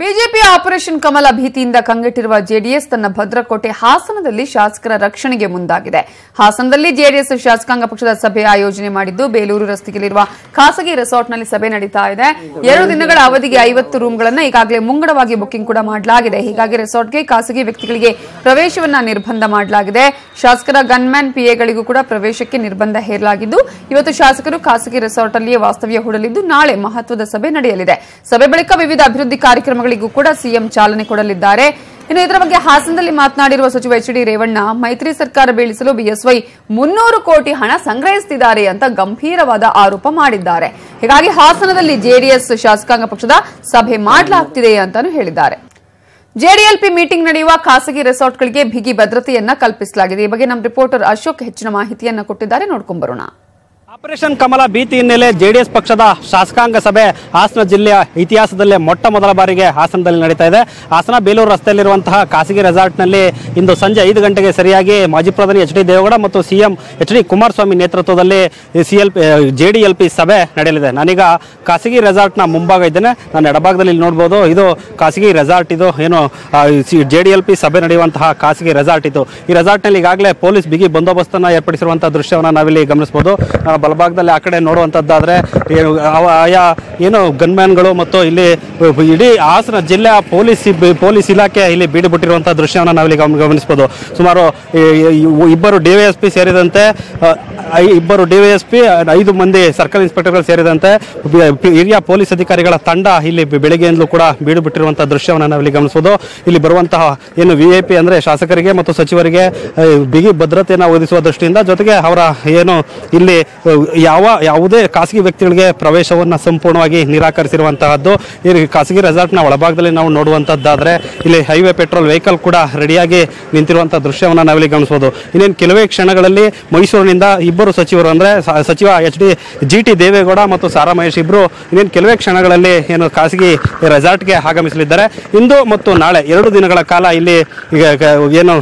BJP operation ಕಮಲ ಭೀತಿಯಿಂದ ಕಂಗೆಟ್ಟಿರುವ JDS ತನ್ನ ಭದ್ರಕೋಟೆ ಹಾಸನದಲ್ಲಿ ಶಾಸಕರ ರಕ್ಷಣೆಗೆ ಮುಂದಾಗಿದೆ. ಹಾಸನದಲ್ಲಿ ಜೆಡಿಎಸ್ ಶಾಸಕಾಂಗ ಪಕ್ಷದ ಸಭೆ ಆಯೋಜನೆ ಮಾಡಿದ್ದು, ಬೇಲೂರು ರಸ್ತೆಯಲ್ಲಿರುವ ಖಾಸಗಿ ರೆಸಾರ್ಟ್ನಲ್ಲಿ ಸಭೆ ನಡೀತಾ ಇದೆ. 2 ದಿನಗಳ ಅವಧಿಗೆ 50 ರೂಂಗಳನ್ನು ಈಗಾಗಲೇ ಮುಂಗಡವಾಗಿ ಬುಕಿಂಗ್ ಕೂಡ ಮಾಡಲಾಗಿದೆ. ಹೀಗಾಗಿ ರೆಸಾರ್ಟ್ಗೆ ಖಾಸಗಿ ವ್ಯಕ್ತಿಗಳಿಗೆ ಪ್ರವೇಶವನ್ನ ನಿರ್ಬಂಧ ಮಾಡಲಾಗಿದೆ. ಶಾಸಕರ ಗನ್ಮ್ಯಾನ್ ಪಿಎಗಳಿಗೂ ಕೂಡ ಪ್ರವೇಶಕ್ಕೆ ನಿರ್ಬಂಧ ಹೇರಲಾಗಿದ್ದು, ಇವತ್ತು ಶಾಸಕರು ಖಾಸಗಿ ರೆಸಾರ್ಟ್ ಅಲ್ಲಿಯೇ ವಾಸ್ತವ್ಯ ಹೂಡಲಿದ್ದು, ನಾಳೆ ಮಹತ್ವದ ಸಭೆ ನಡೆಯಲಿದೆ. ಸಭೆ ಬಳಿಕ ವಿವಿಧ ಅಭಿವೃದ್ಧಿ ಕಾರ್ಯಕ್ರಮಗಳಿಗೂ ಕೂಡ ಸಿಎಂ ಚಾಲನೆ ಕೊಡಲಿದ್ದಾರೆ. ಇನ್ನು ಇದರ ಬಗ್ಗೆ ಹಾಸನದಲ್ಲಿ ಮಾತನಾಡಿರುವ ಸಚಿವ ಎಚ್.ಡಿ. ರೇವಣ್ಣ, ಮೈತ್ರಿ ಸರ್ಕಾರ ಬೀಳಿಸಲು ಬಿಎಸ್ವೈ 300 ಕೋಟಿ ಹಣ ಸಂಗ್ರಹಿಸುತ್ತಿದ್ದಾರೆ ಅಂತ ಗಂಭೀರವಾದ ಆರೋಪ ಮಾಡಿದ್ದಾರೆ. ಹೀಗಾಗಿ ಹಾಸನದಲ್ಲಿ ಜೆಡಿಎಸ್ ಶಾಸಕಾಂಗ ಪಕ್ಷದ ಸಭೆ ಮಾಡಲಾಗುತ್ತಿದೆ ಅಂತಾನೂ ಹೇಳಿದ್ದಾರೆ. ಜೆಡಿಎಲ್ಪಿ ಮೀಟಿಂಗ್ ನಡೆಯುವ ಖಾಸಗಿ ರೆಸಾರ್ಟ್ಗಳಿಗೆ ಬಿಗಿ ಭದ್ರತೆಯನ್ನ ಕಲ್ಪಿಸಲಾಗಿದೆ. ಈ ಬಗ್ಗೆ ನಮ್ಮ ರಿಪೋರ್ಟರ್ ಅಶೋಕ್ ಹೆಚ್ಚಿನ ಮಾಹಿತಿಯನ್ನ ಕೊಟ್ಟಿದ್ದಾರೆ, ನೋಡ್ಕೊಂಡು ಬರೋಣ. ಆಪರೇಷನ್ ಕಮಲ ಭೀತಿ ಹಿನ್ನೆಲೆ ಜೆಡಿಎಸ್ ಪಕ್ಷದ ಶಾಸಕಾಂಗ ಸಭೆ ಹಾಸನ ಜಿಲ್ಲೆಯ ಇತಿಹಾಸದಲ್ಲೇ ಮೊಟ್ಟ ಮೊದಲ ಬಾರಿಗೆ ಹಾಸನದಲ್ಲಿ ನಡೀತಾ ಇದೆ. ಹಾಸನ ಬೇಲೂರು ರಸ್ತೆಯಲ್ಲಿರುವಂತಹ ಖಾಸಗಿ ರೆಸಾರ್ಟ್ನಲ್ಲಿ ಇಂದು ಸಂಜೆ 5 ಗಂಟೆಗೆ ಸರಿಯಾಗಿ ಮಾಜಿ ಪ್ರಧಾನಿ ಎಚ್.ಡಿ. ದೇವೇಗೌಡ ಮತ್ತು ಸಿಎಂ ಎಚ್.ಡಿ. ಕುಮಾರಸ್ವಾಮಿ ನೇತೃತ್ವದಲ್ಲಿ ಜೆಡಿಎಲ್ಪಿ ಸಭೆ ನಡೆಯಲಿದೆ. ನಾನೀಗ ಖಾಸಗಿ ರೆಸಾರ್ಟ್ನ ಮುಂಭಾಗ ಇದ್ದೇನೆ. ನಾನು ಎಡಭಾಗದಲ್ಲಿ ನೋಡಬಹುದು, ಇದು ಖಾಸಗಿ ರೆಸಾರ್ಟ್. ಇದು ಏನು ಜೆಡಿಎಲ್ಪಿ ಸಭೆ ನಡೆಯುವಂತಹ ಖಾಸಗಿ ರೆಸಾರ್ಟ್ ಇದು. ಈ ರೆಸಾರ್ಟ್ನಲ್ಲಿ ಈಗಾಗಲೇ ಪೊಲೀಸ್ ಬಿಗಿ ಬಂದೋಬಸ್ತನ್ನು ಏರ್ಪಡಿಸಿರುವಂತಹ ದೃಶ್ಯವನ್ನು ನಾವಿಲ್ಲಿ ಗಮನಿಸಬಹುದು. ಬಲಭಾಗದಲ್ಲಿ ಆ ಕಡೆ ನೋಡುವಂತದ್ದಾದ್ರೆ ಆಯಾ ಏನು ಗನ್ಮ್ಯಾನ್ಗಳು ಮತ್ತು ಇಲ್ಲಿ ಇಡೀ ಹಾಸನ ಜಿಲ್ಲೆಯ ಪೊಲೀಸ್ ಇಲಾಖೆ ಇಲ್ಲಿ ಬೀಡು ಬಿಟ್ಟಿರುವಂತಹ ದೃಶ್ಯವನ್ನು ನಾವಿಲ್ಲಿ ಗಮನಿಸಬಹುದು. ಸುಮಾರು 2 ಡಿವೈಎಸ್ಪಿ ಸೇರಿದಂತೆ 5 ಮಂದಿ ಸರ್ಕಲ್ ಇನ್ಸ್ಪೆಕ್ಟರ್ಗಳು ಸೇರಿದಂತೆ ಹಿರಿಯ ಪೊಲೀಸ್ ಅಧಿಕಾರಿಗಳ ತಂಡ ಇಲ್ಲಿ ಬೆಳಗ್ಗೆಯಿಂದಲೂ ಕೂಡ ಬೀಡು ಬಿಟ್ಟಿರುವಂತಹ ದೃಶ್ಯವನ್ನು ನಾವಿಲ್ಲಿ ಗಮನಿಸಬಹುದು. ಇಲ್ಲಿ ಬರುವಂತಹ ಏನು ವಿಐಪಿ ಅಂದ್ರೆ ಶಾಸಕರಿಗೆ ಮತ್ತು ಸಚಿವರಿಗೆ ಬಿಗಿ ಭದ್ರತೆಯನ್ನು ಒದಗಿಸುವ ದೃಷ್ಟಿಯಿಂದ, ಜೊತೆಗೆ ಅವರ ಏನು ಇಲ್ಲಿ ಯಾವುದೇ ಖಾಸಗಿ ವ್ಯಕ್ತಿಗಳಿಗೆ ಪ್ರವೇಶವನ್ನು ಸಂಪೂರ್ಣವಾಗಿ ನಿರಾಕರಿಸಿರುವಂತಹದ್ದು. ಈ ಖಾಸಗಿ ರೆಸಾರ್ಟ್ನ ಒಳಭಾಗದಲ್ಲಿ ನಾವು ನೋಡುವಂತದ್ದಾದ್ರೆ ಇಲ್ಲಿ ಹೈವೇ ಪೆಟ್ರೋಲ್ ವೆಹಿಕಲ್ ಕೂಡ ರೆಡಿಯಾಗಿ ನಿಂತಿರುವಂತಹ ದೃಶ್ಯವನ್ನು ನಾವಿಲ್ಲಿ ಗಮನಿಸಬಹುದು. ಇನ್ನೇನು ಕೆಲವೇ ಕ್ಷಣಗಳಲ್ಲಿ ಮೈಸೂರಿನಿಂದ 2 ಸಚಿವರು ಅಂದ್ರೆ ಸಚಿವ ಜಿಟಿ ದೇವೇಗೌಡ ಮತ್ತು ಸಾರಾ ಮಹೇಶ್ ಇಬ್ರು ಇನ್ನೇನು ಕೆಲವೇ ಕ್ಷಣಗಳಲ್ಲಿ ಏನು ಖಾಸಗಿ ರೆಸಾರ್ಟ್ಗೆ ಆಗಮಿಸಲಿದ್ದಾರೆ. ಇಂದು ಮತ್ತು ನಾಳೆ 2 ದಿನಗಳ ಕಾಲ ಇಲ್ಲಿ ಏನು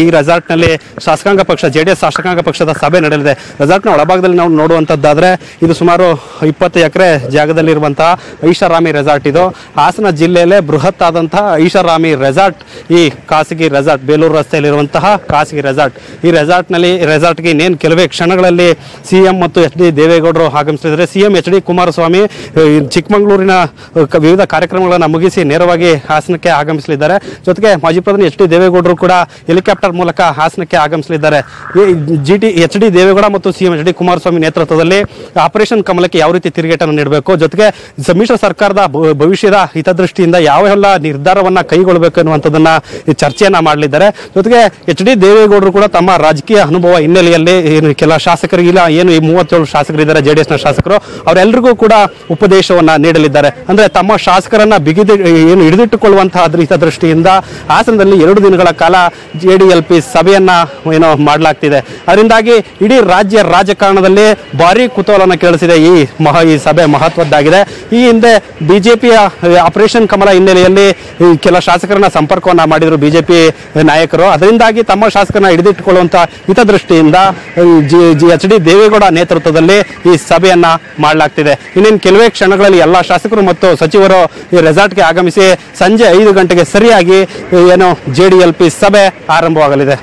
ಈ ರೆಸಾರ್ಟ್ನಲ್ಲಿ ಶಾಸಕಾಂಗ ಪಕ್ಷ ಜೆಡಿಎಸ್ ಶಾಸಕಾಂಗ ಪಕ್ಷದ ಸಭೆ ನಡೆಯಲಿದೆ. ರೆಸಾರ್ಟ್ನ ಒಳಭಾಗದಲ್ಲಿ ನಾವು ನೋಡುವಂತದ್ದಾದ್ರೆ ಇದು ಸುಮಾರು 20 ಎಕರೆ ಜಾಗದಲ್ಲಿರುವಂತಹ ಐಷಾರಾಮಿ ರೆಸಾರ್ಟ್. ಇದು ಹಾಸನ ಜಿಲ್ಲೆಯಲ್ಲೇ ಬೃಹತ್ ಆದಂತಹ ಐಷಾರಾಮಿ ರೆಸಾರ್ಟ್. ಈ ಖಾಸಗಿ ರೆಸಾರ್ಟ್ ಬೇಲೂರು ರಸ್ತೆಯಲ್ಲಿರುವಂತಹ ಖಾಸಗಿ ರೆಸಾರ್ಟ್. ಈ ರೆಸಾರ್ಟ್ಗೆ ಇನ್ನೇನು ಕೆಲವೇ ಕ್ಷಣಗಳಲ್ಲಿ ಸಿಎಂ ಮತ್ತು ಎಚ್.ಡಿ. ದೇವೇಗೌಡರು ಆಗಮಿಸಿದ್ದಾರೆ. CM H D. ಕುಮಾರಸ್ವಾಮಿ ಚಿಕ್ಕಮಗಳೂರಿನ ವಿವಿಧ ಕಾರ್ಯಕ್ರಮಗಳನ್ನು ಮುಗಿಸಿ ನೇರವಾಗಿ ಹಾಸನಕ್ಕೆ ಆಗಮಿಸಲಿದ್ದಾರೆ. ಜೊತೆಗೆ ಮಾಜಿ ಪ್ರಧಾನಿ ಎಚ್.ಡಿ. ದೇವೇಗೌಡರು ಕೂಡ ಹೆಲಿಕಾಪ್ಟರ್ ಮೂಲಕ ಹಾಸನಕ್ಕೆ ಆಗಮಿಸಲಿದ್ದಾರೆ. ಎಚ್.ಡಿ. ದೇವೇಗೌಡ ಮತ್ತು ಸಿಎಂ ಎಚ್.ಡಿ. ಕುಮಾರಸ್ವಾಮಿ ನೇತೃತ್ವದಲ್ಲಿ ಆಪರೇಷನ್ ಕಮಲಕ್ಕೆ ಯಾವ ರೀತಿ ತಿರುಗೇಟನ್ನು ನೀಡಬೇಕು, ಜೊತೆಗೆ ಸಮ್ಮಿಶ್ರ ಸರ್ಕಾರದ ಭವಿಷ್ಯದ ಹಿತದೃಷ್ಟಿಯಿಂದ ಯಾವೆಲ್ಲ ನಿರ್ಧಾರವನ್ನ ಕೈಗೊಳ್ಳಬೇಕು ಅನ್ನುವಂಥದ್ದನ್ನ ಚರ್ಚೆಯನ್ನ ಮಾಡಲಿದ್ದಾರೆ. ಜೊತೆಗೆ ಎಚ್.ಡಿ. ದೇವೇಗೌಡರು ಕೂಡ ತಮ್ಮ ರಾಜಕೀಯ ಅನುಭವ ಹಿನ್ನೆಲೆಯಲ್ಲಿ ಕೆಲ ಶಾಸಕರಿಗಿಲ್ಲ, ಏನು ಈ 37 ಶಾಸಕರಿದ್ದಾರೆ ಜೆಡಿಎಸ್ನ ಶಾಸಕರು, ಅವರೆಲ್ಲರಿಗೂ ಕೂಡ ಉಪದೇಶವನ್ನ ನೀಡಲಿದ್ದಾರೆ. ಅಂದ್ರೆ ತಮ್ಮ ಶಾಸಕರನ್ನ ಏನು ಹಿಡಿದಿಟ್ಟುಕೊಳ್ಳುವಂತಹ ಹಿತದೃಷ್ಟಿಯಿಂದ ಹಾಸನದಲ್ಲಿ 2 ದಿನಗಳ ಕಾಲ ಜೆಡಿಎಲ್ಪಿ ಸಭೆಯನ್ನ ಏನೋ ಮಾಡಲಾಗ್ತಿದೆ. ಅದರಿಂದಾಗಿ ಇಡೀ ರಾಜ್ಯ ರಾಜಕಾರಣದಲ್ಲಿ ಭಾರಿ ಕುತೂಹಲನ ಕೇಳಿಸಿದೆ. ಈ ಸಭೆ ಮಹತ್ವದ್ದಾಗಿದೆ. ಈ ಹಿಂದೆ ಬಿಜೆಪಿಯ ಆಪರೇಷನ್ ಕಮಲ ಹಿನ್ನೆಲೆಯಲ್ಲಿ ಕೆಲ ಶಾಸಕರನ್ನ ಸಂಪರ್ಕವನ್ನ ಮಾಡಿದ್ರು ಬಿಜೆಪಿ ನಾಯಕರು. ಅದರಿಂದಾಗಿ ತಮ್ಮ ಶಾಸಕರನ್ನ ಹಿಡಿದಿಟ್ಟುಕೊಳ್ಳುವಂತಹ ಹಿತದೃಷ್ಟಿಯಿಂದ ಎಚ್.ಡಿ. ದೇವೇಗೌಡ ನೇತೃತ್ವದಲ್ಲಿ ಈ ಸಭೆಯನ್ನ ಮಾಡಲಾಗ್ತಿದೆ. ಇನ್ನೇನು ಕೆಲವೇ ಕ್ಷಣಗಳಲ್ಲಿ ಎಲ್ಲಾ ಶಾಸಕರು ಮತ್ತು ಸಚಿವರು ಈ ರೆಸಾರ್ಟ್ಗೆ ಆಗಮಿಸಿ ಸಂಜೆ 5 ಗಂಟೆಗೆ ಸರಿಯಾಗಿ ಏನು ಜೆಡಿಎಲ್ಪಿ ಸಭೆ ಆರಂಭವಾಗಲಿದೆ.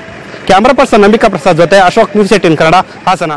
ಕ್ಯಾಮರಾ ಪರ್ಸನ್ ನಂಬಿಕಾ ಪ್ರಸಾದ್ ಜೊತೆ ಅಶೋಕ್, ನ್ಯೂಸ್ 18 ಕನ್ನಡ, ಹಾಸನ.